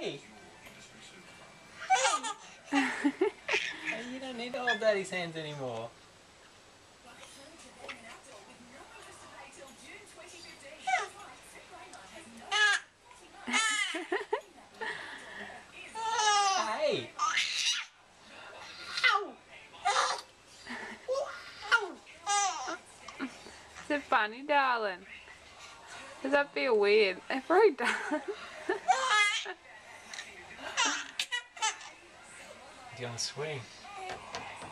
Hey! Hey, you don't need to hold Daddy's hands anymore. Hey! Is it funny, darling? Does that feel weird? It probably does. He's gonna swing.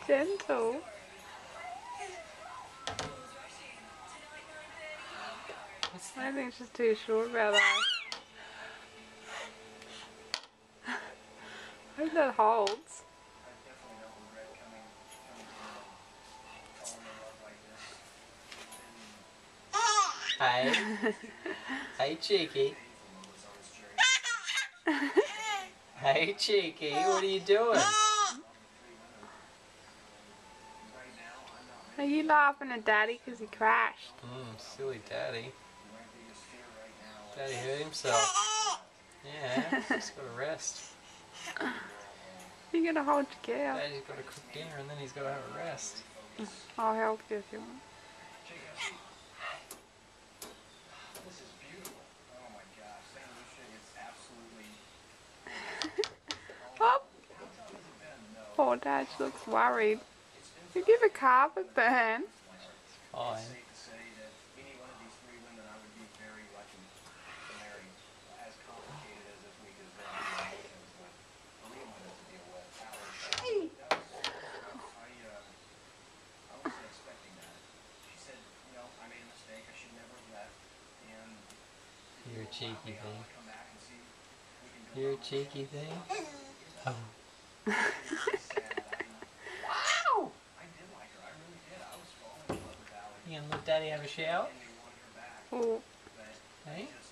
Gentle. I think she's too sure about that. I hope that holds. Hey. Hey, Cheeky. Hey, Cheeky, what are you doing? Are you laughing at Daddy because he crashed? Silly Daddy. Daddy hurt himself. Yeah, he's got to rest. You're going to hold your cow. Daddy's got to cook dinner and then he's got to have a rest. I'll help you if you want. This is beautiful. Oh my gosh, St. Lucia is absolutely... Oh! Poor Dad, she looks worried. You give a carpet burn. Fine. Safe to say that any one of these three women I would be very lucky to marry. As complicated as this week has been, emotions with Maria wanted to deal with. I wasn't expecting that. She said, you know, I made a mistake. I should never have left. And You're a cheeky thing. come back and see if we can go You're a cheeky thing. Oh. Wow! I did like her. I really did. I was falling in love with Allie. You gonna let Daddy have a shower? And they wanted her back. Oh. But Hey? just